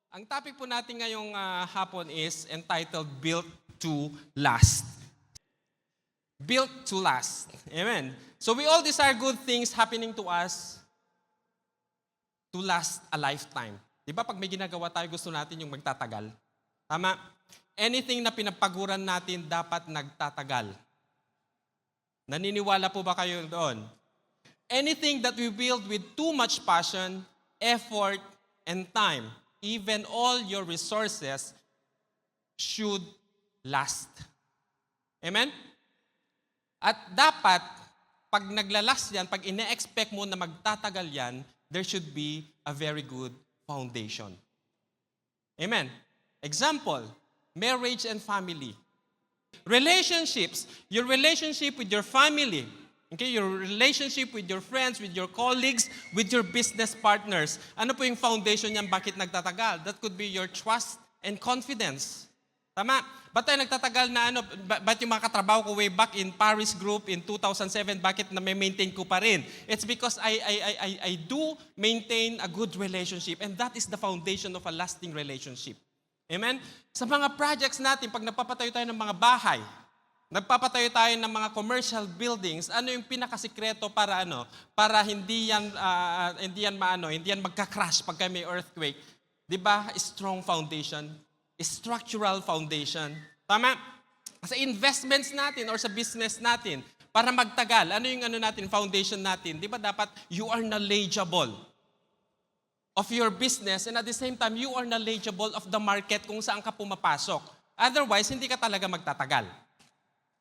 Ang topic po natin ngayong hapon is entitled Built to Last. Built to last. Amen. So we all desire good things happening to us to last a lifetime. Di ba pag may ginagawa tayo, gusto natin yung magtatagal? Tama? Anything na pinapaguran natin dapat nagtatagal. Naniniwala po ba kayo doon? Anything that we build with too much passion, effort, and time, even all your resources, should last. Amen? At dapat, pag naglalas yan, pag ine-expect mo na magtatagal yan, there should be a very good foundation. Amen? Example, marriage and family. Relationships, your relationship with your family, okay, your relationship with your friends, with your colleagues, with your business partners. Ano po yung foundation niyan, bakit nagtatagal? That could be your trust and confidence. Tama? Ba't tayo nagtatagal na ano? Ba't yung mga katrabaho ko way back in Paris Group in 2007, bakit na may maintain ko pa rin? It's because I do maintain a good relationship, and that is the foundation of a lasting relationship. Amen? Sa mga projects natin, pag nagpapatayo tayo ng mga bahay, nagpapatayo tayo ng mga commercial buildings, ano yung pinakasikreto para ano? Para hindi yan magka-crash pagka may earthquake. 'Di ba? Strong foundation, structural foundation. Tama? Sa investments natin or sa business natin, para magtagal, ano yung foundation natin? 'Di ba dapat you are knowledgeable of your business, and at the same time, you are knowledgeable of the market kung saan ka pumapasok. Otherwise, hindi ka talaga magtatagal.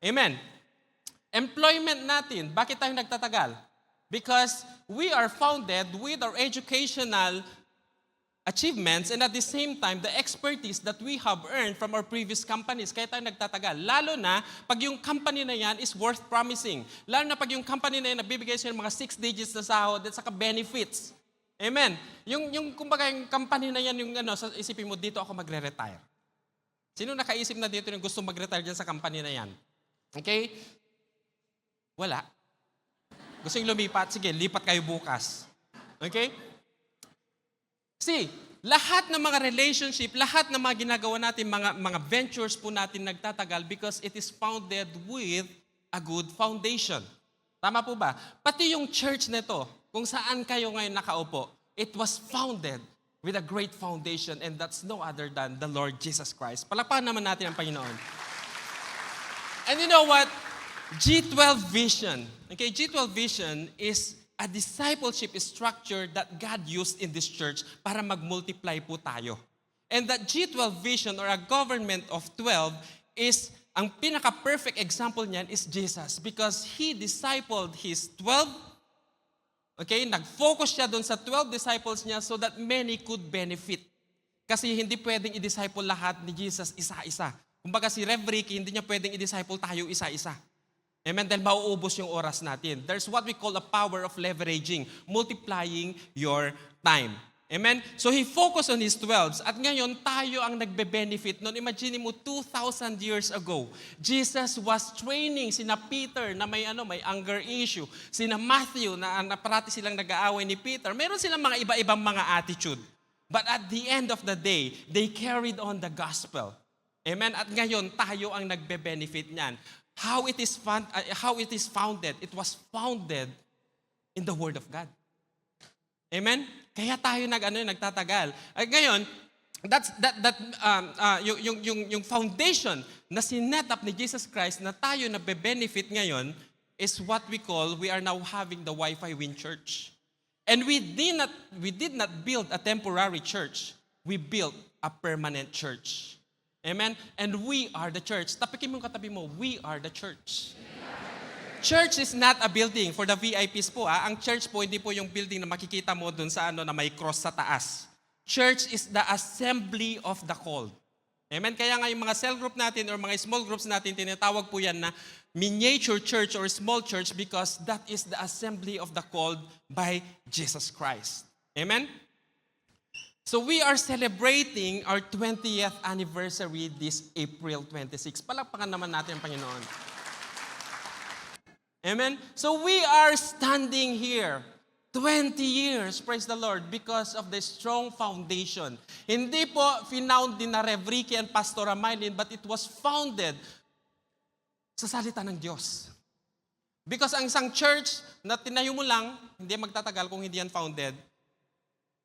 Amen. Employment natin, bakit tayo nagtatagal? Because we are founded with our educational achievements and at the same time, the expertise that we have earned from our previous companies. Kaya tayo nagtatagal. Lalo na pag yung company na yan is worth promising. Lalo na pag yung company na yan nagbibigay sa'yo ng mga 6 digits na sahod at saka benefits. Amen. Kumbaga yung company na yan, isipin mo, dito ako magre-retire. Sino nakaisip na dito yung gusto mag-retire dyan sa company na yan? Okay? Wala. Gusto yung lumipat? Sige, lipat kayo bukas. Okay? See, lahat ng mga relationship, lahat ng mga ginagawa natin, mga ventures po natin nagtatagal because it is founded with a good foundation. Tama po ba? Pati yung church nito, kung saan kayo ngayon nakaupo, it was founded with a great foundation, and that's no other than the Lord Jesus Christ. Palakpakan naman natin ang Panginoon. And you know what? G12 Vision. Okay, G12 Vision is a discipleship structure that God used in this church para mag-multiply po tayo. And that G12 Vision or a government of 12 is, ang pinaka-perfect example niyan is Jesus because He discipled His 12. Okay, nag-focus siya doon sa 12 disciples niya so that many could benefit. Kasi hindi pwedeng i-disciple lahat ni Jesus isa-isa. Kumbaga si Rev Ricky, hindi niya pwedeng i-disciple tayo isa-isa. Amen? Dahil mauubos yung oras natin. There's what we call a power of leveraging, multiplying your time. Amen? So he focused on his 12s. At ngayon, tayo ang nagbe-benefit nun. Imagine mo, 2,000 years ago, Jesus was training sina Peter na may anger issue. Sina Matthew na parati silang nag-aaway ni Peter. Meron silang mga iba-ibang mga attitude. But at the end of the day, they carried on the gospel. Amen? At ngayon, tayo ang nagbe-benefit niyan. How it is founded? It was founded in the Word of God. Amen? Kaya tayo nagtatagal. At ngayon, yung foundation na sinet up ni Jesus Christ na tayo nabe-benefit ngayon is what we are now having the Wi-Fi Win Church. And we did not build a temporary church. We built a permanent church. Amen? And we are the church. Tapikin mo yung katabi mo, we are the church. Church is not a building for the VIPs po. Ang church po, hindi po yung building na makikita mo dun sa na may cross sa taas. Church is the assembly of the called. Amen? Kaya nga yung mga cell group natin or mga small groups natin, tinatawag po yan na miniature church or small church because that is the assembly of the called by Jesus Christ. Amen? So we are celebrating our 20th anniversary this April 26. Palakpakan naman natin ang Panginoon. Amen? So we are standing here 20 years, praise the Lord, because of the strong foundation. Hindi po finound din na Rev Ricky and Pastor Amaylin, but it was founded sa salita ng Diyos. Because ang isang church na tinayo mo lang, hindi magtatagal kung hindi yan founded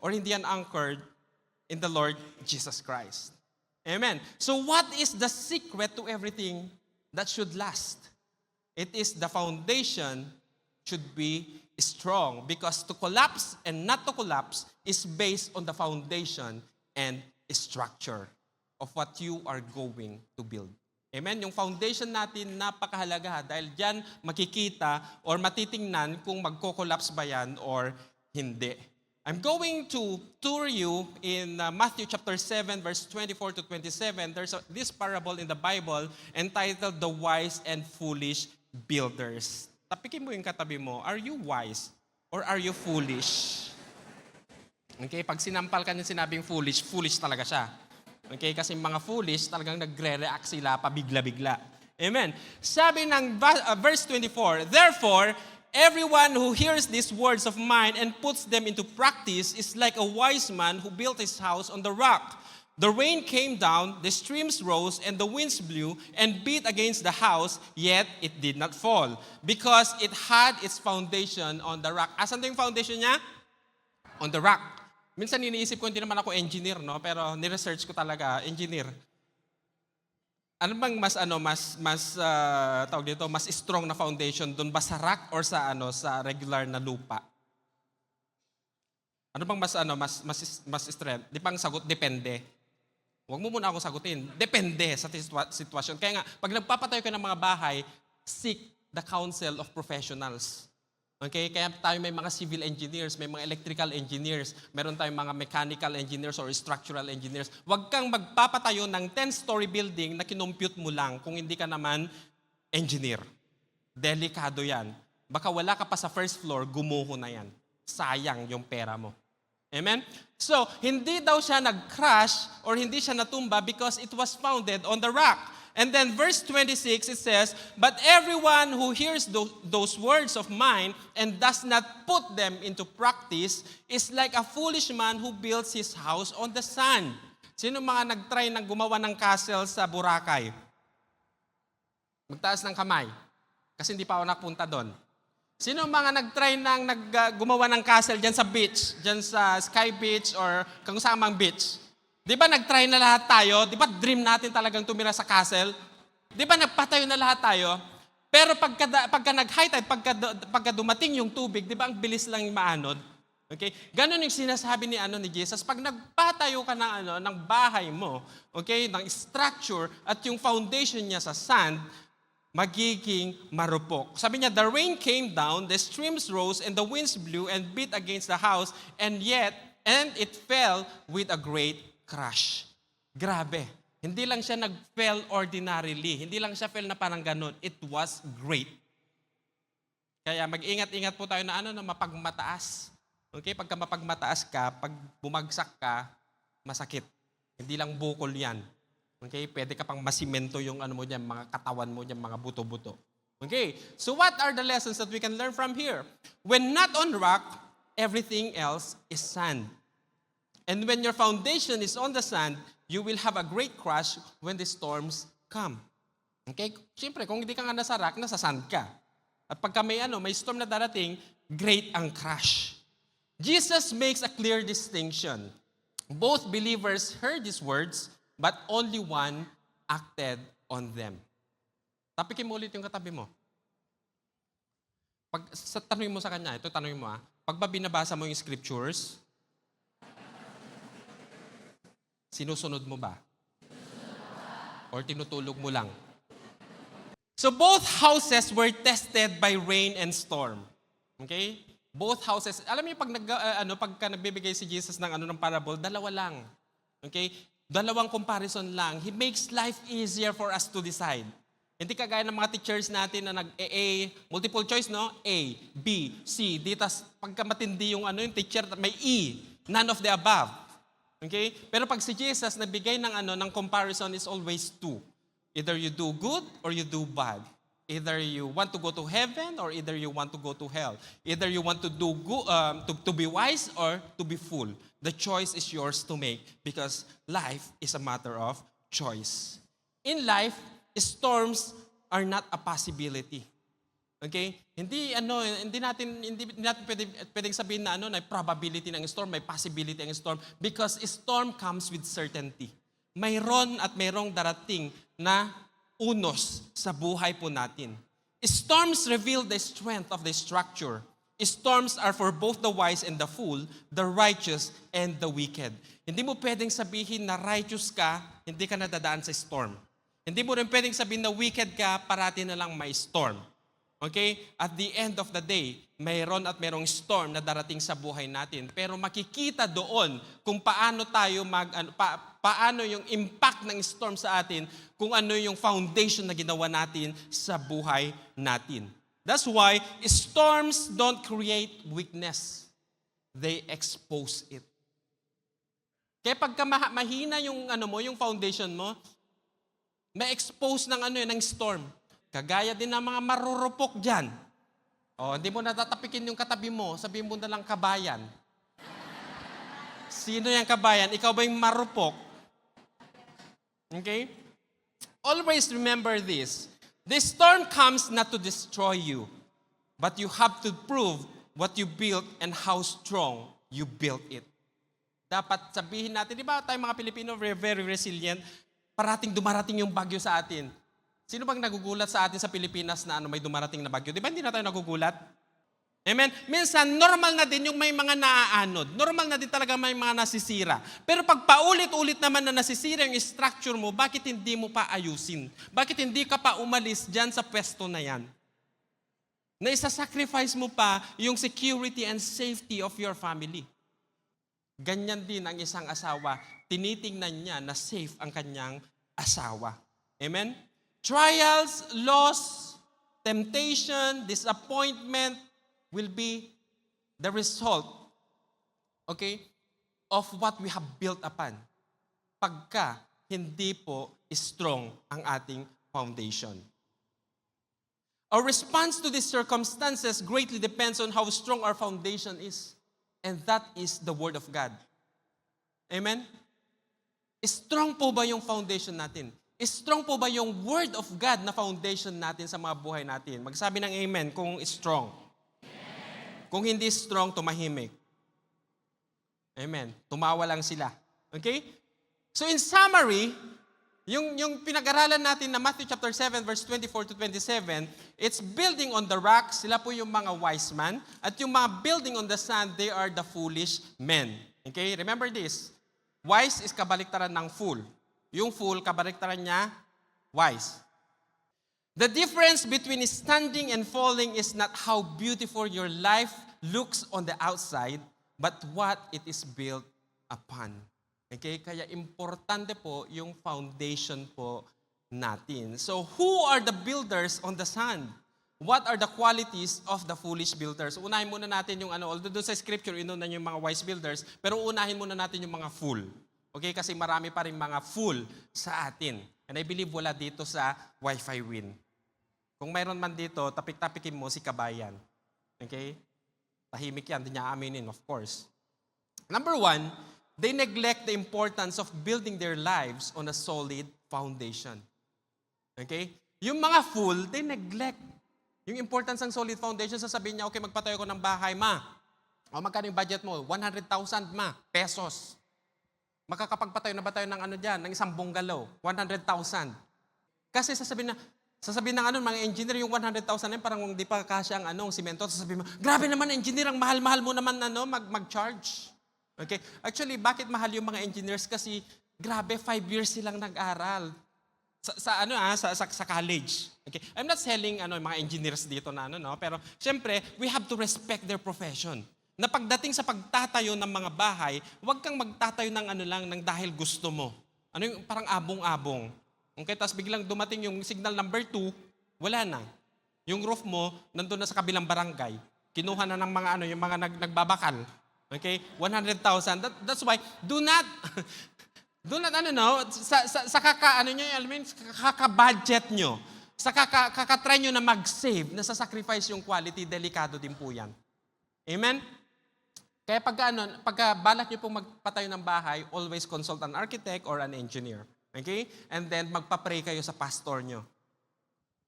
or hindi yan anchored in the Lord Jesus Christ. Amen. So what is the secret to everything that should last? It is the foundation should be strong, because to collapse and not to collapse is based on the foundation and structure of what you are going to build. Amen? Yung foundation natin napakahalaga dahil diyan makikita or matitingnan kung magko-collapse ba yan or hindi. I'm going to tour you in Matthew chapter 7 verse 24 to 27. There's this parable in the Bible entitled The Wise and Foolish Builders. Tapikin mo yung katabi mo, are you wise or are you foolish? Okay, pag sinampal ka ng sinabing foolish, foolish talaga siya. Okay, kasi mga foolish talagang nagre-react sila pabigla-bigla. Amen. Sabi ng verse 24, therefore, everyone who hears these words of mine and puts them into practice is like a wise man who built his house on the rock. The rain came down, the streams rose, and the winds blew and beat against the house, yet it did not fall, because it had its foundation on the rock. Asan yung foundation niya? On the rock. Minsan iniisip ko, hindi naman ako engineer, no? Pero ni-research ko talaga, engineer. Ano bang mas strong na foundation doon ba sa rock or sa regular na lupa? Ano bang mas strength? Di bang sagot depende? Huwag mo muna ako sagutin. Depende sa sitwasyon. Kaya nga, pag nagpapatayo ka ng mga bahay, seek the counsel of professionals. Okay? Kaya tayo may mga civil engineers, may mga electrical engineers, meron tayong mga mechanical engineers or structural engineers. Huwag kang magpapatayo ng 10-story building na kinompute mo lang kung hindi ka naman engineer. Delikado yan. Baka wala ka pa sa first floor, gumuho na yan. Sayang yung pera mo. Amen? So, hindi daw siya nag-crash or hindi siya natumba because it was founded on the rock. And then verse 26, it says, but everyone who hears those words of mine and does not put them into practice is like a foolish man who builds his house on the sand. Sino mga nag-try ng gumawa ng castle sa Boracay? Magtaas ng kamay. Kasi hindi pa ako napunta doon. Sino mga nag-try ng gumawa ng castle dyan sa beach, dyan sa Sky Beach or kung saan mang beach? Di ba nag-try na lahat tayo? Di ba dream natin talagang tumira sa castle? Di ba nagpatayo na lahat tayo? Pero pagka nag-high tide, pagka dumating yung tubig, di ba ang bilis lang maanod? Okay? Ganon yung sinasabi ni Jesus. Pag nagpatayo ka ng bahay mo, okay, ng structure at yung foundation niya sa sand, magiging marupok. Sabi niya, the rain came down, the streams rose, and the winds blew and beat against the house, and it fell with a great crash. Grabe. Hindi lang siya nag-fell ordinarily. Hindi lang siya fell na parang ganun. It was great. Kaya mag-ingat-ingat po tayo na mapagmataas. Okay? Pagka mapagmataas ka, pag bumagsak ka, masakit. Hindi lang bukol yan. Okay? Pwede ka pang masimento yung mo dyan, mga katawan mo dyan, mga buto-buto. Okay? So what are the lessons that we can learn from here? When not on rock, everything else is sand. And when your foundation is on the sand, you will have a great crash when the storms come. Okay? Siyempre, kung hindi ka nga nasa rock, nasa sand ka. At pagka may storm na darating, great ang crash. Jesus makes a clear distinction. Both believers heard these words, but only one acted on them. Tapikin mo ulit yung katabi mo. Tanungin mo sa kanya, tanungin mo pag ba binabasa mo yung scriptures, sinusunod mo ba? Or tinutulog mo lang? So both houses were tested by rain and storm. Okay? Both houses. Alam niyo pagka nagbibigay si Jesus ng ng parable, dalawa lang. Okay? Dalawang comparison lang. He makes life easier for us to decide. Hindi kagaya ng mga teachers natin na multiple choice, no? A, B, C. Ditas pagka matindi yung yung teacher, may E. None of the above. Okay? Pero pag si Jesus nagbigay ng comparison is always two. Either you do good or you do bad. Either you want to go to heaven or either you want to go to hell. Either you want to do good, to be wise or to be fool. The choice is yours to make because life is a matter of choice. In life, storms are not a possibility. Okay? Hindi natin pwedeng sabihin na na probability ng storm, may possibility ng storm because storm comes with certainty. Mayroon at mayroong darating na unos sa buhay po natin. Storms reveal the strength of the structure. Storms are for both the wise and the fool, the righteous and the wicked. Hindi mo pwedeng sabihin na righteous ka, hindi ka nadadaan sa storm. Hindi mo rin pwedeng sabihin na wicked ka, parati na lang may storm. Okay? At the end of the day, mayroon at mayroong storm na darating sa buhay natin. Pero makikita doon kung paano tayo paano yung impact ng storm sa atin, kung ano yung foundation na ginawa natin sa buhay natin. That's why storms don't create weakness. They expose it. Kaya pagka mahina yung yung foundation mo, ma-expose ng storm. Kagaya din ng mga marurupok dyan. Hindi mo natatapikin yung katabi mo, sabihin mo na lang kabayan. Sino yung kabayan? Ikaw ba yung marupok? Okay? Always remember this. The storm comes not to destroy you, but you have to prove what you built and how strong you built it. Dapat sabihin natin, di ba tayo mga Pilipino, very resilient, parating dumarating yung bagyo sa atin. Sino bang nagugulat sa atin sa Pilipinas na may dumarating na bagyo? Di ba hindi na tayo nagugulat? Amen? Minsan, normal na din yung may mga naaanod. Normal na din talaga may mga nasisira. Pero pag paulit-ulit naman na nasisira yung structure mo, bakit hindi mo pa ayusin? Bakit hindi ka pa umalis dyan sa pwesto na yan? Na isa-sacrifice mo pa yung security and safety of your family. Ganyan din ang isang asawa. Tinitingnan niya na safe ang kanyang asawa. Amen? Trials, loss, temptation, disappointment will be the result, okay, of what we have built upon. Pagka hindi po strong ang ating foundation. Our response to these circumstances greatly depends on how strong our foundation is. And that is the Word of God. Amen? Strong po ba yung foundation natin? Strong po ba yung Word of God na foundation natin sa mga buhay natin? Magsabi ng amen kung strong. Amen. Kung hindi strong, tumahimik. Amen. Tumawa lang sila. Okay? So in summary, yung pinag-aralan natin na Matthew chapter 7 verse 24 to 27, it's building on the rock, sila po yung mga wise man, at yung mga building on the sand, they are the foolish men. Okay? Remember this. Wise is kabaliktaran ng fool. Yung fool, kabaliktaran niya, wise. The difference between standing and falling is not how beautiful your life looks on the outside, but what it is built upon. Okay? Kaya importante po yung foundation po natin. So, who are the builders on the sand? What are the qualities of the foolish builders? Unahin muna natin yung although doon sa scripture, inunan yung mga wise builders, pero unahin muna natin yung mga fool. Okay, kasi marami pa rin mga fool sa atin. And I believe wala dito sa Wi-Fi Win. Kung mayroon man dito, tapik-tapikin mo si kabayan. Okay? Tahimik yan, hindi niya aminin, of course. Number one, they neglect the importance of building their lives on a solid foundation. Okay? Yung mga fool, they neglect yung importance ng solid foundation. Sasabihin niya, okay, magpatayo ko ng bahay, ma. O magkano yung budget mo? 100,000, ma, pesos. Makakapagpatayo na ba tayo ng ng isang bungalow? 100,000. Kasi sasabihin ng mga engineer, yung 100,000 na yun, parang hindi pa kasya ang simento. Sasabihin mo, grabe naman engineer, ang mahal-mahal mo naman mag-charge. Okay? Actually, bakit mahal yung mga engineers? Kasi grabe, 5 years silang nag-aral. Sa college. Okay? I'm not selling mga engineers dito na pero syempre, we have to respect their profession. Na pagdating sa pagtatayo ng mga bahay, huwag kang magtatayo ng dahil gusto mo. Yung parang abong-abong. Okay, tapos biglang dumating yung signal number 2, wala na. Yung roof mo, nandun na sa kabilang barangay. Kinuha na ng mga yung mga nagbabakal. Okay? 100,000. That's why, do not sa kaka-budget nyo. Sa kakatry nyo na mag-save, nasa-sacrifice yung quality, delikado din po yan. Amen? Kaya pagka balak nyo pong magpatayo ng bahay, always consult an architect or an engineer. Okay? And then magpa-pray kayo sa pastor nyo.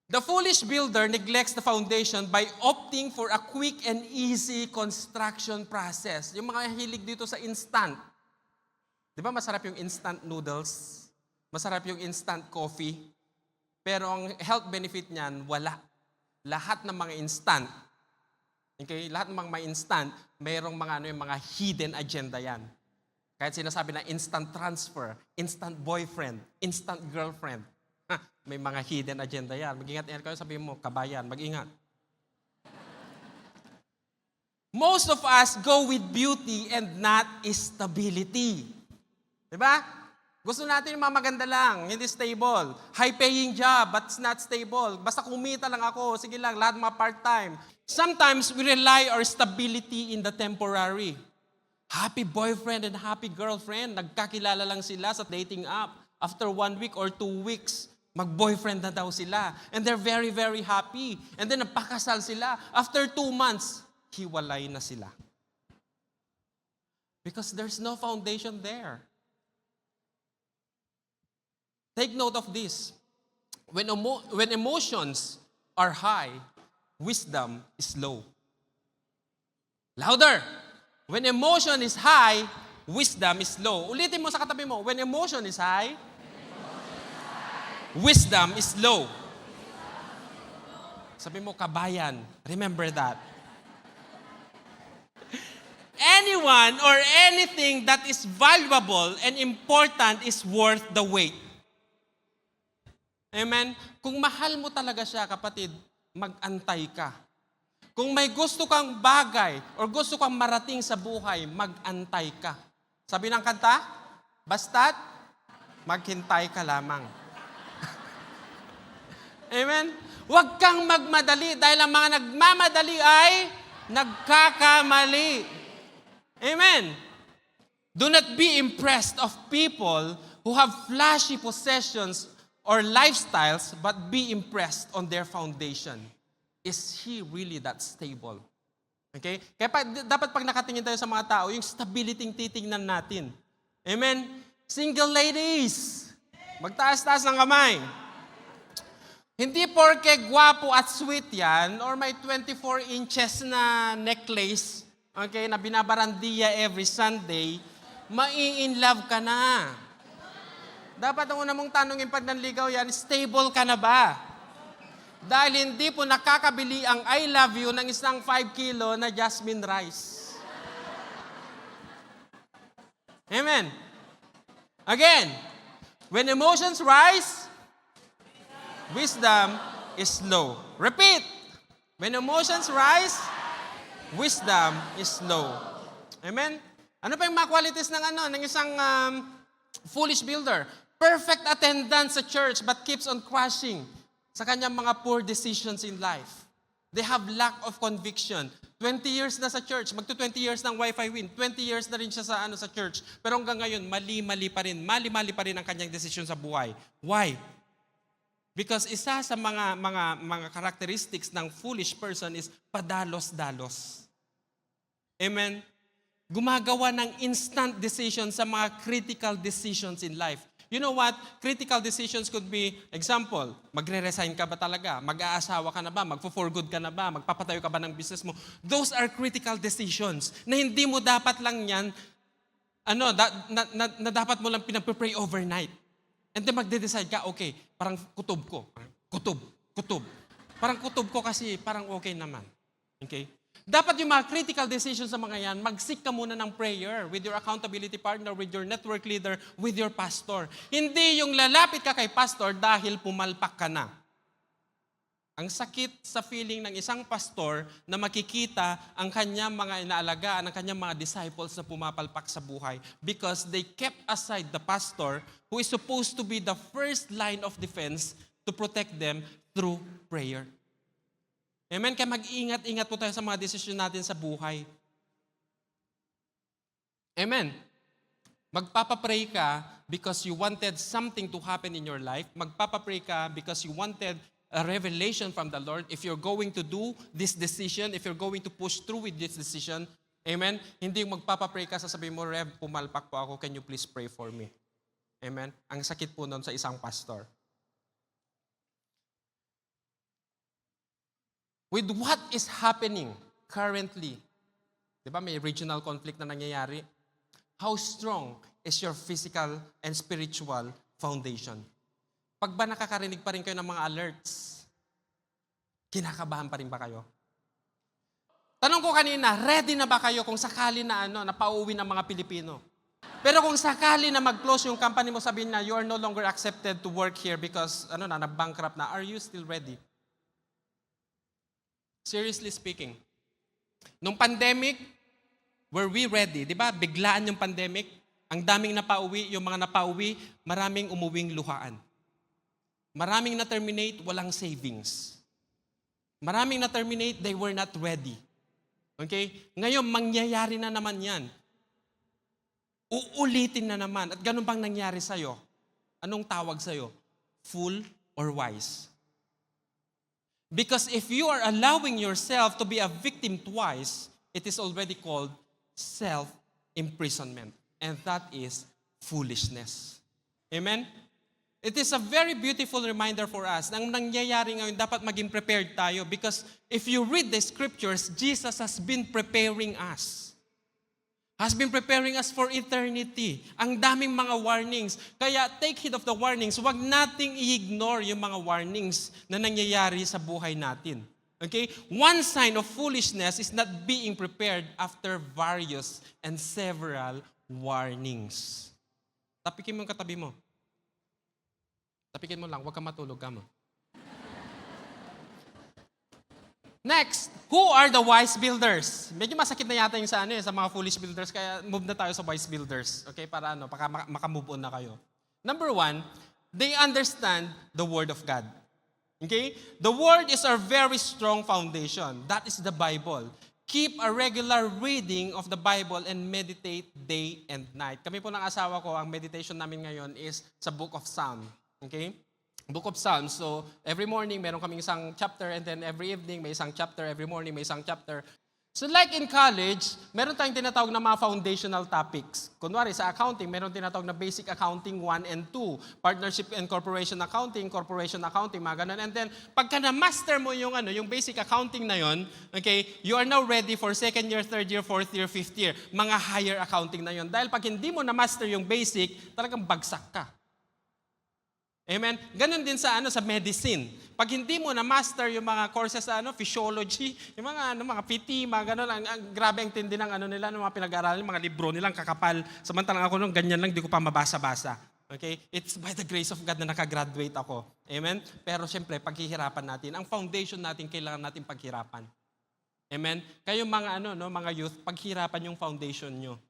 The foolish builder neglects the foundation by opting for a quick and easy construction process. Yung mga hilig dito sa instant. Di ba masarap yung instant noodles? Masarap yung instant coffee? Pero ang health benefit niyan, wala. Lahat ng mga instant, okay? Lahat ng mga instant, mayroong yung mga hidden agenda yan. Kahit sinasabi na instant transfer, instant boyfriend, instant girlfriend. May mga hidden agenda yan. Mag-ingat-ingat kayo, sabihin mo, kabayan, mag-ingat. Most of us go with beauty and not stability. Diba? Gusto natin yung mga maganda lang, hindi stable. High-paying job, but it's not stable. Basta kumita lang ako, sige lang, lahat mga part-time. Sometimes we rely our stability in the temporary. Happy boyfriend and happy girlfriend, nagkakilala lang sila sa dating app. After 1 week or 2 weeks, mag-boyfriend na daw sila. And they're very, very happy. And then napakasal sila. After 2 months, hiwalay na sila. Because there's no foundation there. Take note of this. When emotions are high, wisdom is low. Louder! When emotion is high, wisdom is low. Ulitin mo sa katabi mo, when emotion is high, wisdom is low. Sabi mo, kabayan. Remember that. Anyone or anything that is valuable and important is worth the wait. Amen? Kung mahal mo talaga siya, kapatid, mag-antay ka. Kung may gusto kang bagay or gusto kang marating sa buhay, mag-antay ka. Sabi ng kanta, basta't maghintay ka lamang. Amen? Huwag kang magmadali dahil ang mga nagmamadali ay nagkakamali. Amen? Do not be impressed of people who have flashy possessions or lifestyles, but be impressed on their foundation. Is he really that stable? Okay? Kaya dapat pag nakatingin tayo sa mga tao, yung stability titingnan natin. Amen? Single ladies, magtaas-taas ng kamay. Hindi porke gwapo at sweet yan, or may 24 inches na necklace, okay, na binabarandiya every Sunday, mai-in-love ka na. Dapat ang una mong tanongin pag nanligaw yan, stable ka na ba? Dahil hindi po nakakabili ang I love you ng isang 5 kilo na jasmine rice. Amen. Again, when emotions rise, wisdom is low. Repeat. When emotions rise, wisdom is low. Amen? Ano pa yung mga qualities ng isang foolish builder? Perfect attendance sa church but keeps on crashing sa kanyang mga poor decisions in life. They have lack of conviction. 20 years na sa church, magto-20 years ng Wi-Fi win. 20 years na rin siya sa church. Pero hanggang ngayon, mali-mali pa rin ang kanyang desisyon sa buhay. Why? Because isa sa mga characteristics ng foolish person is padalos-dalos. Amen? Gumagawa ng instant decisions sa mga critical decisions in life. You know what? Critical decisions could be, example, magre-resign ka ba talaga? Mag-aasawa ka na ba? Magpo-for good ka na ba? Magpapatayo ka ba ng business mo? Those are critical decisions na hindi mo dapat lang yan, na dapat mo lang pinag-pray overnight. And then magde-decide ka, okay, parang kutob ko. Kutob. Parang kutob ko kasi parang okay naman. Okay? Dapat yung mga critical decisions sa mga yan, mag-seek ka muna ng prayer with your accountability partner, with your network leader, with your pastor. Hindi yung lalapit ka kay pastor dahil pumalpak ka na. Ang sakit sa feeling ng isang pastor na makikita ang kanyang mga inaalagaan, ang kanyang mga disciples na pumapalpak sa buhay because they kept aside the pastor who is supposed to be the first line of defense to protect them through prayer. Amen? Kaya mag-ingat-ingat po tayo sa mga desisyon natin sa buhay. Amen? Magpapapray ka because you wanted something to happen in your life. Magpapapray ka because you wanted a revelation from the Lord, if you're going to do this decision, if you're going to push through with this decision, amen, hindi yung magpapapray ka, sasabihin mo, Rev, pumalpak po ako, can you please pray for me? Amen? Ang sakit po nun sa isang pastor. With what is happening currently, di ba may regional conflict na nangyayari? How strong is your physical and spiritual foundation? Pag ba nakakarinig pa rin kayo ng mga alerts, kinakabahan pa rin ba kayo? Tanong ko kanina, ready na ba kayo kung sakali na napauwi ng mga Pilipino? Pero kung sakali na mag-close yung company mo, sabihin na you are no longer accepted to work here because na-bankrupt na, are you still ready? Seriously speaking, nung pandemic, were we ready? Di ba? Biglaan yung pandemic. Ang daming napauwi, yung mga napauwi, maraming umuwing luhaan. Maraming na-terminate, walang savings. Maraming na-terminate, they were not ready. Okay? Ngayon, mangyayari na naman yan. Uulitin na naman. At ganun bang nangyari sa'yo? Anong tawag sa'yo? Fool or wise? Because if you are allowing yourself to be a victim twice, it is already called self-imprisonment. And that is foolishness. Amen? It is a very beautiful reminder for us na ang nangyayari ngayon, dapat maging prepared tayo. Because if you read the scriptures, Jesus has been preparing us. Has been preparing us for eternity. Ang daming mga warnings. Kaya take heed of the warnings. Huwag nating i-ignore yung mga warnings na nangyayari sa buhay natin. Okay? One sign of foolishness is not being prepared after various and several warnings. Tapikin mo yung katabi mo. Tapikin mo lang, huwag kang matulog ka mo. Next, who are the wise builders? Medyo masakit na yata yung sa mga foolish builders, kaya move na tayo sa wise builders. Okay, para makamove on na kayo. Number 1, they understand the Word of God. Okay? The Word is our very strong foundation. That is the Bible. Keep a regular reading of the Bible and meditate day and night. Kami po ng asawa ko, ang meditation namin ngayon is sa Book of Psalm. Okay? Book of Psalms. So, every morning, meron kaming isang chapter and then every evening, may isang chapter. Every morning, may isang chapter. So, like in college, meron tayong tinatawag na mga foundational topics. Kunwari, sa accounting, meron tinatawag na basic accounting 1 and 2. Partnership and corporation accounting, mga ganun. And then, pagka na-master mo yung basic accounting na yon, okay, you are now ready for second year, third year, fourth year, fifth year. Mga higher accounting na yon. Dahil pag hindi mo na-master yung basic, talagang bagsak ka. Amen? Ganon din sa medicine. Pag hindi mo na-master yung mga courses sa physiology, yung mga PT, mga ganon, grabe ang tindi ng nila, ng mga pinag-aaralan, mga libro nilang kakapal. Samantalang ako ganyan lang, di ko pa mabasa-basa. Okay? It's by the grace of God na nakagraduate ako. Amen? Pero siyempre, paghihirapan natin. Ang foundation natin, kailangan natin paghirapan. Amen? Kayong mga youth, paghirapan yung foundation nyo.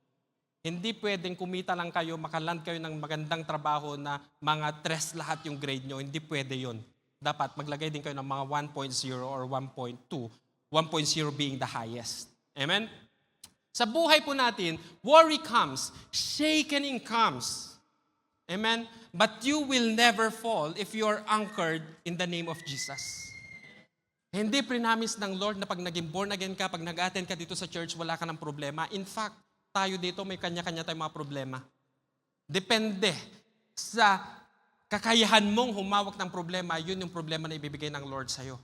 Hindi pwedeng kumita lang kayo, makaland kayo ng magandang trabaho na mga 3 lahat yung grade nyo. Hindi pwede yun. Dapat maglagay din kayo ng mga 1.0 or 1.2. 1.0 being the highest. Amen? Sa buhay po natin, worry comes, shaking comes. Amen? But you will never fall if you are anchored in the name of Jesus. Hindi prinamis ng Lord na pag naging born again ka, pag nag-attend ka dito sa church, wala ka ng problema. In fact, tayo dito may kanya-kanya tayong mga problema. Depende sa kakayahan mong humawak ng problema, yun yung problema na ibibigay ng Lord sa'yo.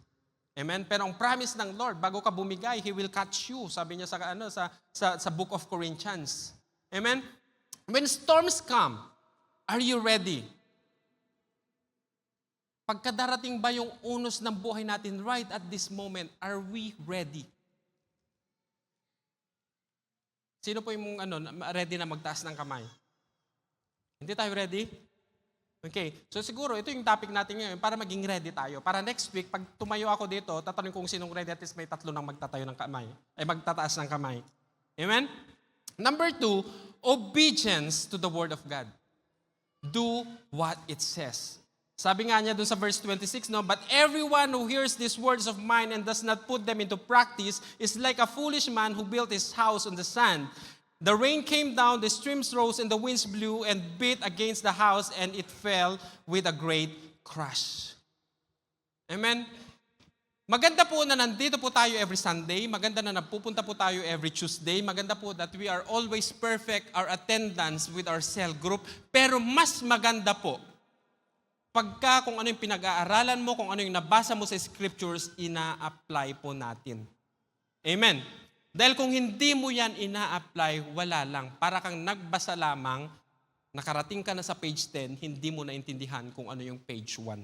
Amen? Pero ang promise ng Lord, bago ka bumigay, He will catch you. Sabi niya sa Book of Corinthians. Amen? When storms come, are you ready? Pagkadarating ba yung unos ng buhay natin right at this moment, are we ready? Sino po yung ready na magtaas ng kamay? Hindi tayo ready? Okay. So siguro, ito yung topic natin ngayon para maging ready tayo. Para next week, pag tumayo ako dito, tatanungin kung sinong ready, at least may 3 nang magtatayo ng kamay. Magtataas ng kamay. Amen? Number 2, obedience to the Word of God. Do what it says. Sabi nga niya dun sa verse 26, but everyone who hears these words of mine and does not put them into practice is like a foolish man who built his house on the sand. The rain came down, the streams rose, and the winds blew and beat against the house, and it fell with a great crash. Amen? Maganda po na nandito po tayo every Sunday. Maganda na napupunta po tayo every Tuesday. Maganda po that we are always perfect, our attendance with our cell group. Pero mas maganda po, pagka kung ano yung pinag-aaralan mo, kung ano yung nabasa mo sa scriptures, ina-apply po natin. Amen? Dahil kung hindi mo yan ina-apply, wala lang. Para kang nagbasa lamang, nakarating ka na sa page 10, hindi mo naintindihan kung ano yung page 1.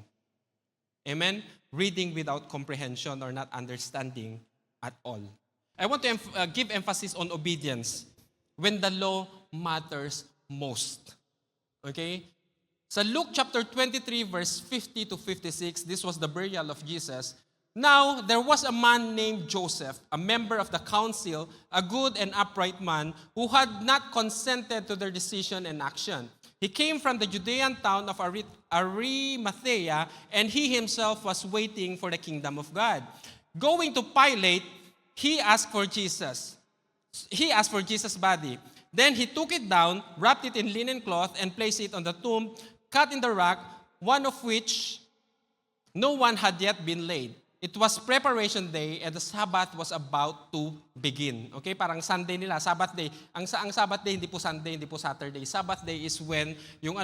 Amen? Reading without comprehension or not understanding at all. I want to give emphasis on obedience when the law matters most. Okay? Sa Luke chapter 23 verse 50 to 56, this was the burial of Jesus. Now, there was a man named Joseph, a member of the council, a good and upright man who had not consented to their decision and action. He came from the Judean town of Arimathea, and he himself was waiting for the kingdom of God. Going to Pilate, he asked for Jesus. He asked for Jesus' body. Then he took it down, wrapped it in linen cloth, and placed it on the tomb, cut in the rock, one of which no one had yet been laid. It was preparation day and the Sabbath was about to begin. Okay, parang Sunday nila, Sabbath day. Ang Sabbath day hindi po Sunday, hindi po Saturday. Sabbath day is when yung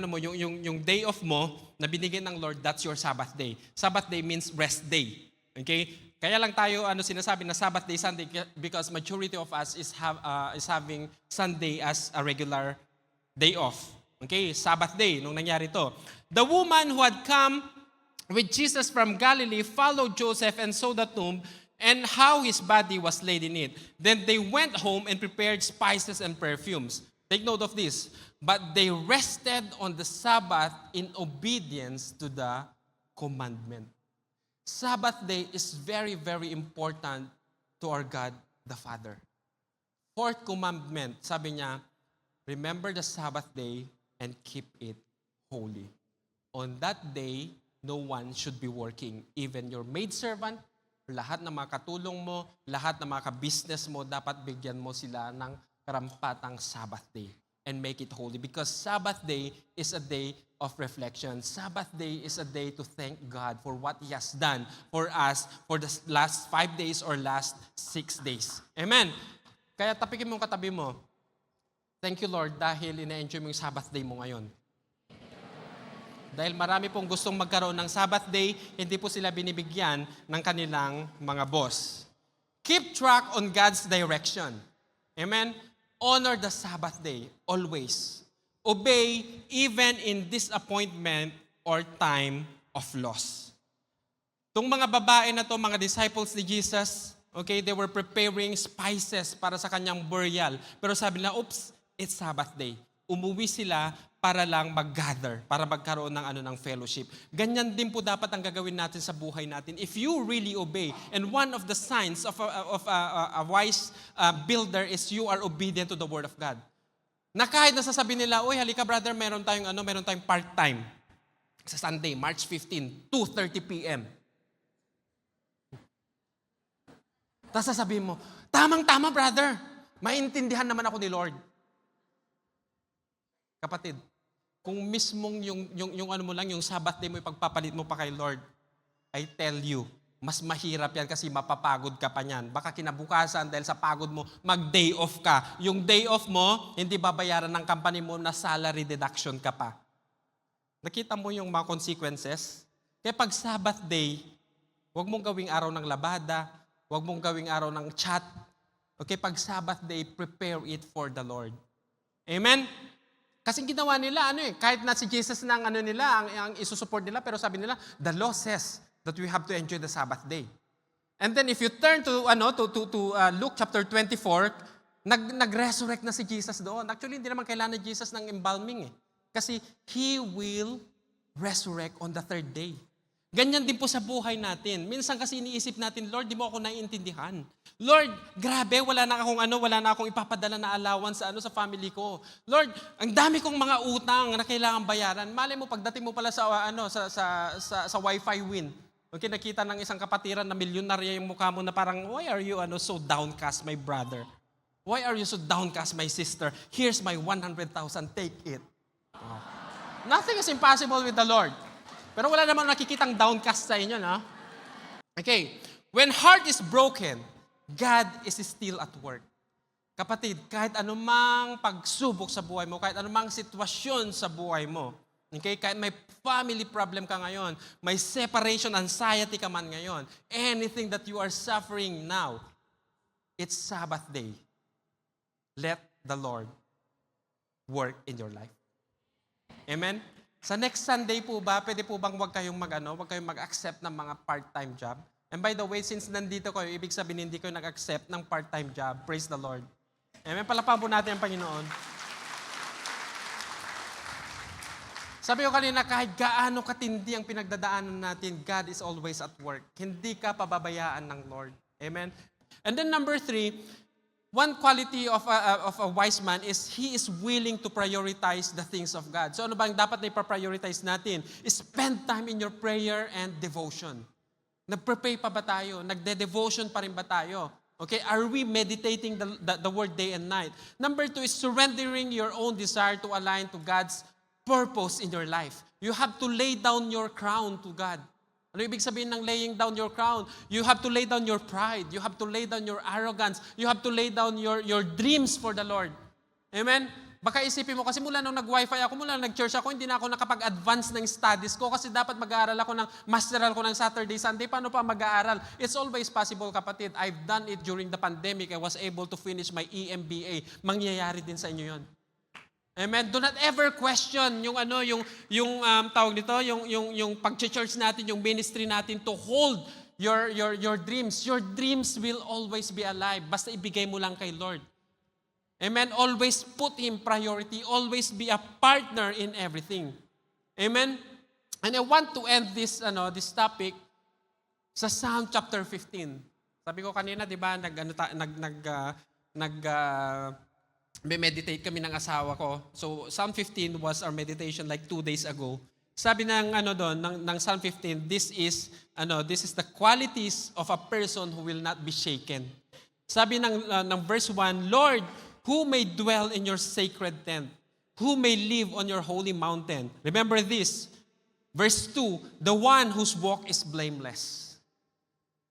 yung day off mo na binigyan ng Lord, that's your Sabbath day. Sabbath day means rest day. Okay? Kaya lang tayo sinasabi na Sabbath day Sunday because majority of us is having Sunday as a regular day off. Okay? Sabbath day nung nangyari to. The woman who had come with Jesus from Galilee followed Joseph and saw the tomb and how his body was laid in it. Then they went home and prepared spices and perfumes. Take note of this. But they rested on the Sabbath in obedience to the commandment. Sabbath day is very, very important to our God the Father. Fourth commandment, sabi niya, remember the Sabbath day and keep it holy. On that day, no one should be working. Even your maidservant, lahat ng mga katulong mo, lahat ng mga ka-business mo, dapat bigyan mo sila ng karampatang Sabbath day and make it holy. Because Sabbath day is a day of reflection. Sabbath day is a day to thank God for what He has done for us for the last 5 days or last 6 days. Amen? Kaya tapikin mo yung katabi mo. Thank you, Lord, dahil ina-enjoy mo yung Sabbath day mo ngayon. Dahil marami pong gustong magkaroon ng Sabbath day, hindi po sila binibigyan ng kanilang mga boss. Keep track on God's direction. Amen? Honor the Sabbath day, always. Obey even in disappointment or time of loss. Itong mga babae na to, mga disciples ni Jesus, okay, they were preparing spices para sa kanyang burial. Pero sabi nila, oops, it's Sabbath day. Umuwi sila para lang mag-gather, para magkaroon ng fellowship. Ganyan din po dapat ang gagawin natin sa buhay natin. If you really obey, and one of the signs of a wise builder is you are obedient to the Word of God. Na kahit nasasabi nila, uy, halika brother, meron tayong part-time sa Sunday, March 15, 2:30 p.m. Tapos sasabihin mo, tamang-tama brother, maintindihan naman ako ni Lord. Kapatid, kung mismong yung Sabbath day mo ipagpapalit mo pa kay Lord, I tell you, mas mahirap yan kasi mapapagod ka pa niyan. Baka kinabukasan dahil sa pagod mo, mag-day off ka. Yung day off mo, hindi babayaran ng company mo na salary deduction ka pa. Nakita mo yung mga consequences? Kaya pag Sabbath day, huwag mong gawing araw ng labada, huwag mong gawing araw ng chat. Okay, pag Sabbath day, prepare it for the Lord. Amen? Kasi ginawa nila, kahit na si Jesus na ang isusupport nila, pero sabi nila, the law says that we have to enjoy the Sabbath day. And then if you turn to Luke chapter 24, nag-resurrect na si Jesus doon. Actually, hindi naman kailangan ni Jesus ng embalming Kasi He will resurrect on the third day. Ganyan din po sa buhay natin. Minsan kasi iniisip natin, Lord, di mo ako naiintindihan. Lord, grabe, wala na akong ipapadala na allowance sa family ko. Lord, ang dami kong mga utang na kailangan bayaran. Malay mo pagdating mo pala sa Wi-Fi win. Okay, nakita ng isang kapatiran na milyonarya yung mukha mo na parang, why are you so downcast, my brother? Why are you so downcast, my sister? Here's my 100,000, take it. Nothing is impossible with the Lord. Pero wala namang nakikitang downcast sa inyo, no? Okay, when heart is broken, God is still at work. Kapatid, kahit anumang pagsubok sa buhay mo, kahit anumang sitwasyon sa buhay mo, okay, kahit may family problem ka ngayon, may separation anxiety ka man ngayon, anything that you are suffering now, it's Sabbath day. Let the Lord work in your life. Amen? Sa next Sunday po ba, pwede po bang wag kayong mag-accept ng mga part-time job? And by the way, since nandito kayo, ibig sabihin hindi kayo nag-accept ng part-time job. Praise the Lord. Amen? Palapakan po natin ang Panginoon. Sabi ko kanina, kahit gaano katindi ang pinagdadaanan natin, God is always at work. Hindi ka pababayaan ng Lord. Amen? And then number 3, one quality of a wise man is he is willing to prioritize the things of God. So ano ba ang dapat na ipaprioritize natin? Spend time in your prayer and devotion. Nagpre-pray pa ba tayo? Nagde-devotion pa rin ba tayo? Okay, are we meditating the word day and night? Number 2 is surrendering your own desire to align to God's purpose in your life. You have to lay down your crown to God. Ano ibig sabihin ng laying down your crown? You have to lay down your pride. You have to lay down your arrogance. You have to lay down your dreams for the Lord. Amen? Baka isipin mo, kasi mula nung nag-wifi ako, mula nung nag-church ako, hindi na ako nakapag-advance ng studies ko kasi dapat mag-aaral ako ng masteral ko ng Saturday, Sunday. Paano pa mag-aaral? It's always possible, kapatid. I've done it during the pandemic. I was able to finish my EMBA. Mangyayari din sa inyo yon. Amen. Do not ever question yung tawag nito, yung pag-church natin, yung ministry natin to hold your dreams. Your dreams will always be alive. Basta ibigay mo lang kay Lord. Amen. Always put Him priority. Always be a partner in everything. Amen. And I want to end this topic sa Psalm chapter 15. Sabi ko kanina, 'di ba, meditate kami ng asawa ko. So Psalm 15 was our meditation like 2 days ago. Sabi ng ng Psalm 15, this is the qualities of a person who will not be shaken. Sabi ng verse 1, Lord, who may dwell in your sacred tent? Who may live on your holy mountain? Remember this. Verse 2, the one whose walk is blameless.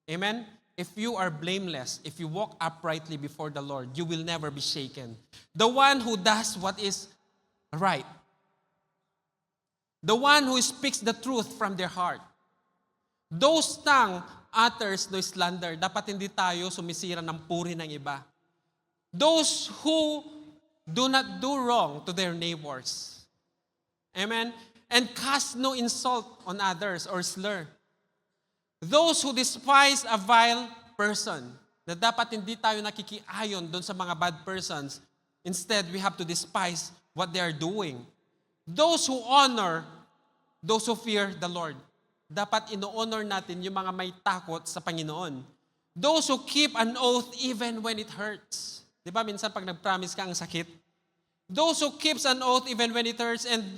Amen? If you are blameless, if you walk uprightly before the Lord, you will never be shaken. The one who does what is right. The one who speaks the truth from their heart. Those tongue utters no slander. Dapat hindi tayo sumisira ng puri ng iba. Those who do not do wrong to their neighbors. Amen? And cast no insult on others or slur. Those who despise a vile person. Na dapat hindi tayo nakikiayon doon sa mga bad persons. Instead, we have to despise what they are doing. Those who honor those who fear the Lord. Dapat ino-honor natin yung mga may takot sa Panginoon. Those who keep an oath even when it hurts. Di ba minsan pag nag-promise ka ang sakit? Those who keeps an oath even when it hurts and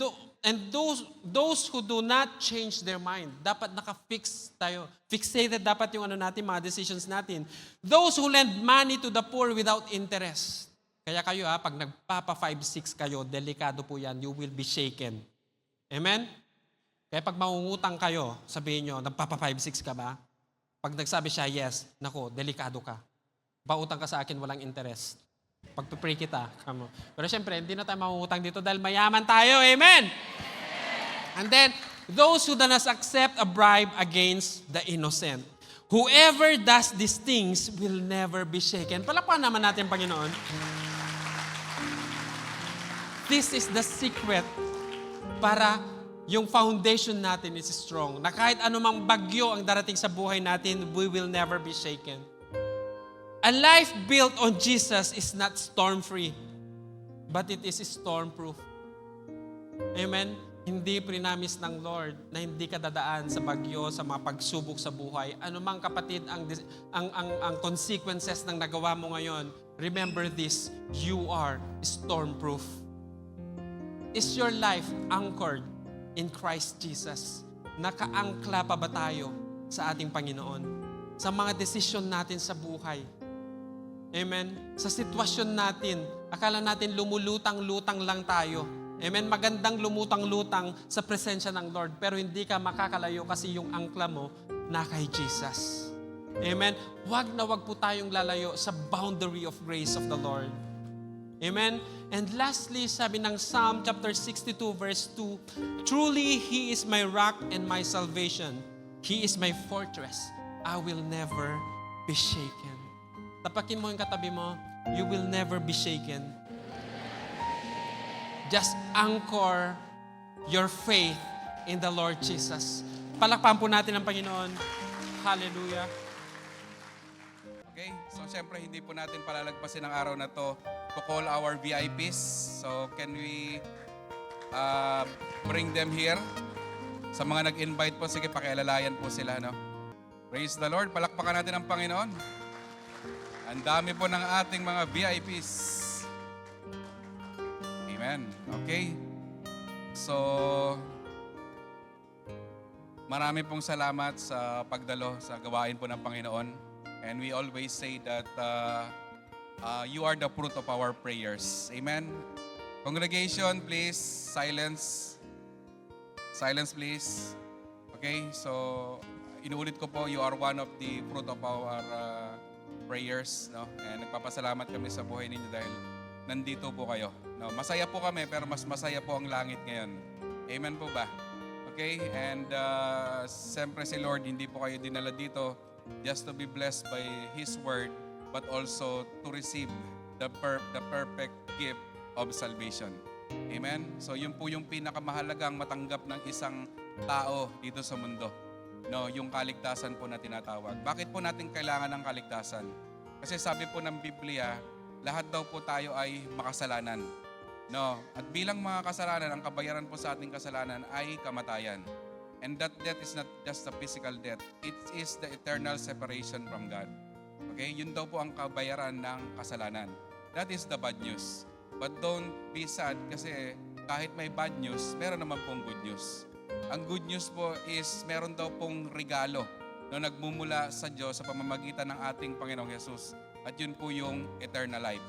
those who do not change their mind. Dapat naka-fix tayo. Fixated dapat yung natin, mga decisions natin. Those who lend money to the poor without interest. Kaya kayo pag nagpapa 5-6 kayo, delikado po yan. You will be shaken. Amen? Kaya pag mangungutang kayo, sabihin nyo, nagpapa 5-6 ka ba? Pag nagsabi siya, yes, nako, delikado ka. Pautang ka sa akin, walang interest. Pagpipray kita. Kamo. Pero syempre, hindi na tayo mangungutang dito dahil mayaman tayo. Amen? And then, those who do not accept a bribe against the innocent. Whoever does these things will never be shaken. Palakpakan naman natin, Panginoon. This is the secret para yung foundation natin is strong. Na kahit anumang bagyo ang darating sa buhay natin, we will never be shaken. A life built on Jesus is not storm-free, but it is storm-proof. Amen? Hindi prinamis ng Lord na hindi ka dadaan sa bagyo, sa mga pagsubok sa buhay. Ano mang kapatid ang consequences ng nagawa mo ngayon, remember this, you are storm-proof. Is your life anchored in Christ Jesus? Nakaangkla pa ba tayo sa ating Panginoon? Sa mga desisyon natin sa buhay. Amen? Sa sitwasyon natin, akala natin lumulutang-lutang lang tayo. Amen? Magandang lumutang-lutang sa presensya ng Lord, pero hindi ka makakalayo kasi yung angkla mo na kay Jesus. Amen? Wag na wag po tayong lalayo sa boundary of grace of the Lord. Amen? And lastly, sabi ng Psalm chapter 62 verse 2, truly He is my rock and my salvation. He is my fortress. I will never be shaken. Tapakin mo yung katabi mo, you will never be shaken. Just anchor your faith in the Lord Jesus. Palakpakan po natin ang Panginoon. Hallelujah. Okay, so syempre hindi po natin palalagpasin ang araw na to call our VIPs. So can we bring them here? Sa mga nag-invite po, sige pakialalayan po sila. No? Praise the Lord, palakpakan natin ang Panginoon. Ang dami po ng ating mga VIPs. Amen. Okay. So, marami pong salamat sa pagdalo sa gawain po ng Panginoon. And we always say that you are the fruit of our prayers. Amen. Congregation, please, silence. Silence, please. Okay, so inuulit ko po, you are one of the fruit of our prayers. No? And nagpapasalamat kami sa buhay ninyo dahil nandito po kayo. No? Masaya po kami, pero mas masaya po ang langit ngayon. Amen po ba? Okay, and siyempre si Lord, hindi po kayo dinala dito just to be blessed by His Word, but also to receive the perfect gift of salvation. Amen? So yun po yung pinakamahalagang matanggap ng isang tao dito sa mundo. No, yung kaligtasan po na tinatawag. Bakit po natin kailangan ng kaligtasan? Kasi sabi po ng Biblia, lahat daw po tayo ay makasalanan. No, at bilang mga kasalanan, ang kabayaran po sa ating kasalanan ay kamatayan. And that death is not just a physical death. It is the eternal separation from God. Okay? Yun daw po ang kabayaran ng kasalanan. That is the bad news. But don't be sad kasi kahit may bad news, meron naman pong good news. Ang good news po is meron daw pong regalo na nagmumula sa Diyos sa pamamagitan ng ating Panginoong Jesus. At yun po yung eternal life.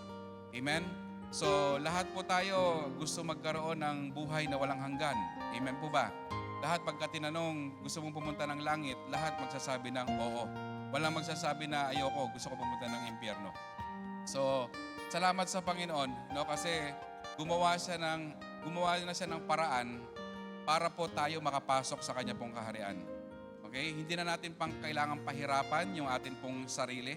Amen? So, lahat po tayo gusto magkaroon ng buhay na walang hanggan. Amen po ba? Lahat pagka tinanong, gusto mong pumunta ng langit, lahat magsasabi ng oo. Walang magsasabi na ayoko, gusto ko pumunta ng impyerno. So, salamat sa Panginoon, no? Kasi gumawa na siya ng paraan para po tayo makapasok sa kanya pong kaharian. Okay? Hindi na natin pang kailangan pahirapan yung atin pong sarili.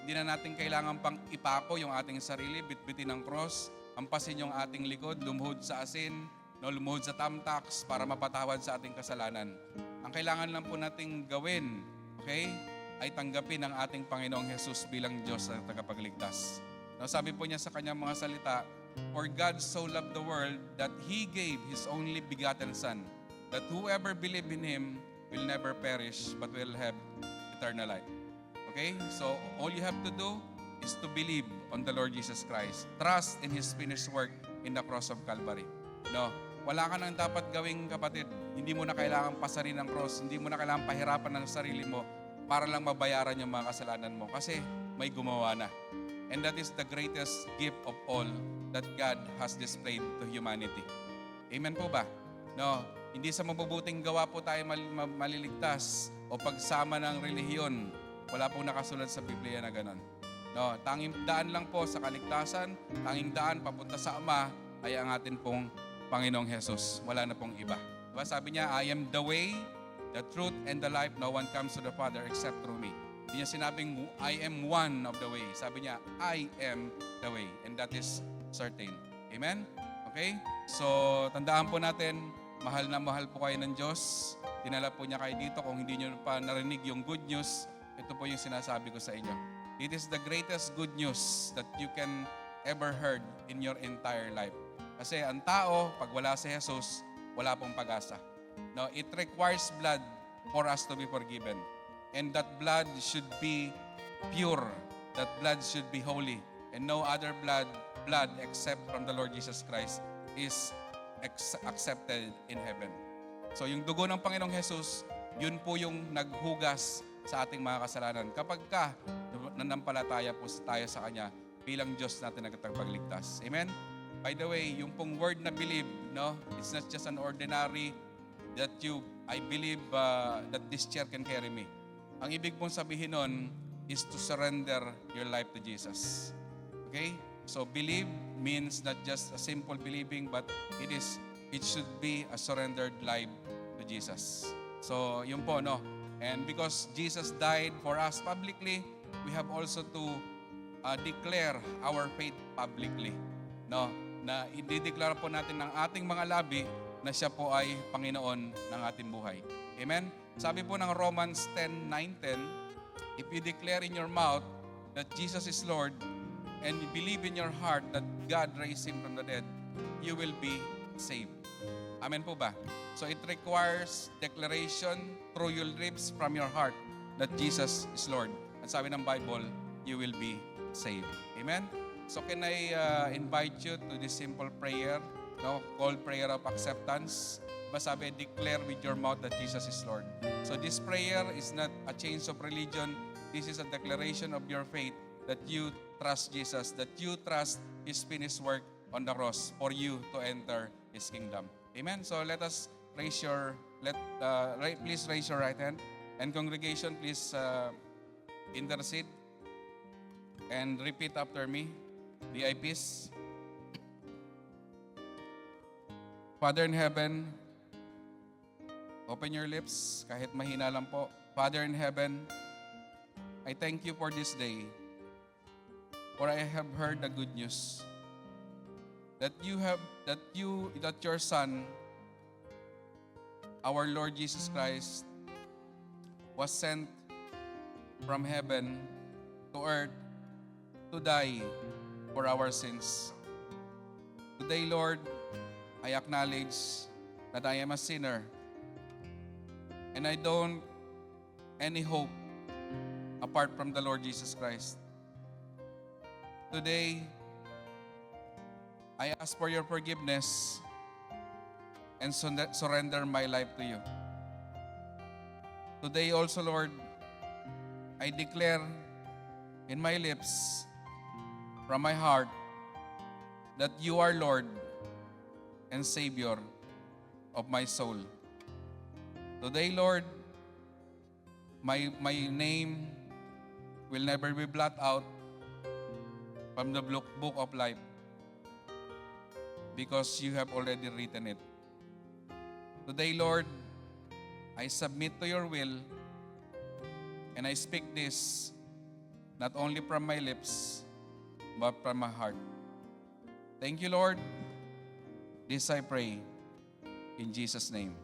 Hindi na natin kailangan pang ipako yung ating sarili, bitbitin ng cross, hampasin yung ating likod, lumuhod sa asin, no, lumuhod sa tamtax para mapatawad sa ating kasalanan. Ang kailangan lang po nating gawin, okay, ay tanggapin ang ating Panginoong Jesus bilang Diyos na tagapagligtas. No, sabi po niya sa kanyang mga salita, for God so loved the world that He gave His only begotten Son, that whoever believe in Him will never perish but will have eternal life. Okay? So, all you have to do is to believe on the Lord Jesus Christ. Trust in His finished work in the cross of Calvary. No, wala ka nang dapat gawing kapatid. Hindi mo na kailangan pasarin ng cross. Hindi mo na kailangan pahirapan ng sarili mo para lang mabayaran yung mga kasalanan mo. Kasi may gumawa na. And that is the greatest gift of all that God has displayed to humanity. Amen po ba? No, hindi sa mabubuting gawa po tayo maliligtas o pagsama ng relihiyon. Wala pong nakasulat sa Biblia na gano'n. No, tanging daan lang po sa kaligtasan, tanging daan papunta sa Ama ay ang atin pong Panginoong Jesus. Wala na pong iba. Diba? Sabi niya, I am the way, the truth, and the life. No one comes to the Father except through me. Hindi niya sinabing, I am one of the way. Sabi niya, I am the way. And that is certain. Amen? Okay? So, tandaan po natin, mahal na mahal po kayo ng Diyos. Dinala po niya kayo dito. Kung hindi niyo pa narinig yung good news, ito po yung sinasabi ko sa inyo. It is the greatest good news that you can ever heard in your entire life. Kasi ang tao, pag wala si Jesus, wala pong pag-asa. No, it requires blood for us to be forgiven. And that blood should be pure. That blood should be holy. And no other blood except from the Lord Jesus Christ is accepted in heaven. So yung dugo ng Panginoong Jesus, yun po yung naghugas sa ating mga kasalanan. Kapag nanampalataya po tayo sa Kanya bilang Diyos natin nagtagpagligtas. Amen? By the way, yung pong word na believe, no? It's not just an ordinary that you I believe that this chair can carry me. Ang ibig pong sabihin nun is to surrender your life to Jesus. Okay? So believe means not just a simple believing, but it should be a surrendered life to Jesus. So yun po, no? And because Jesus died for us publicly, we have also to declare our faith publicly. No? Na i-declare po natin ng ating mga labi na siya po ay Panginoon ng ating buhay. Amen? Sabi po ng Romans 10:9-10, if you declare in your mouth that Jesus is Lord and you believe in your heart that God raised Him from the dead, you will be saved. Amen po ba? So it requires declaration through your lips from your heart that Jesus is Lord. At sabi ng Bible, you will be saved. Amen? So can I invite you to this simple prayer, no, called prayer of acceptance? Sabi, declare with your mouth that Jesus is Lord. So this prayer is not a change of religion. This is a declaration of your faith that you trust Jesus, that you trust His finished work on the cross for you to enter His kingdom. Amen? So let us please raise your right hand. And congregation, please intercede and repeat after me. VIPs. Father in heaven, open your lips, kahit mahina lang po. Father in heaven, I thank you for this day, for I have heard the good news that your Son, our Lord Jesus Christ, was sent from heaven to earth to die for our sins. Today, Lord, I acknowledge that I am a sinner and I don't any hope apart from the Lord Jesus Christ. Today, I ask for your forgiveness and surrender my life to you. Today also, Lord, I declare in my lips, from my heart, that you are Lord and Savior of my soul. Today, Lord, my name will never be blotted out from the book of life because you have already written it. Today, Lord, I submit to your will and I speak this not only from my lips but from my heart. Thank you, Lord. This I pray in Jesus' name.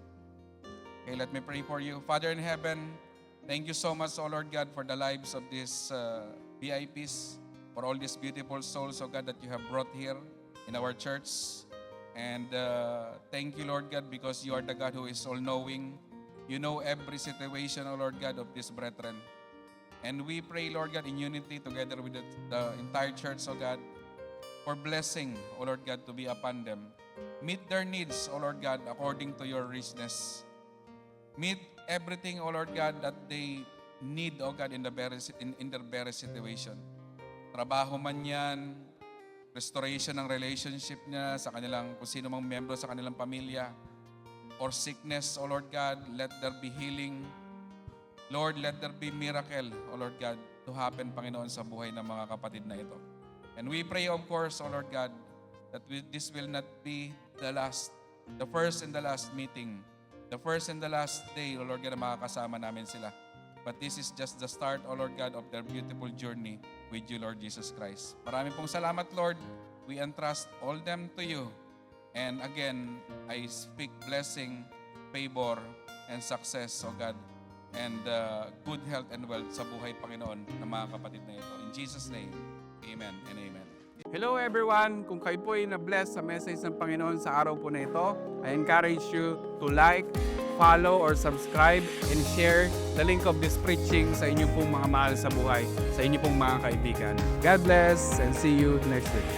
Okay, let me pray for you. Father in heaven, thank you so much, O Lord God, for the lives of these VIPs, for all these beautiful souls, O God, that you have brought here in our church. And thank you, Lord God, because you are the God who is all-knowing. You know every situation, O Lord God, of these brethren. And we pray, Lord God, in unity together with the entire church, O God, for blessing, O Lord God, to be upon them. Meet their needs, O Lord God, according to your richness. Meet everything, O Lord God, that they need, O God, in their very situation. Trabaho man yan, restoration ng relationship niya sa kanilang, kung sino mang miyembro sa kanilang pamilya, or sickness, O Lord God, let there be healing. Lord, let there be miracle, O Lord God, to happen, Panginoon, sa buhay ng mga kapatid na ito. And we pray, of course, O Lord God, that this will not be the first and the last meeting, the first and the last day, O Lord God, na makakasama namin sila. But this is just the start, O Lord God, of their beautiful journey with you, Lord Jesus Christ. Maraming pong salamat, Lord. We entrust all them to you. And again, I speak blessing, favor, and success, O God, and good health and wealth sa buhay, Panginoon, ng mga kapatid na ito. In Jesus' name, amen and amen. Hello everyone! Kung kayo po ay na-bless sa message ng Panginoon sa araw po na ito, I encourage you to like, follow, or subscribe and share the link of this preaching sa inyong pong mga mahal sa buhay, sa inyong pong mga kaibigan. God bless and see you next week.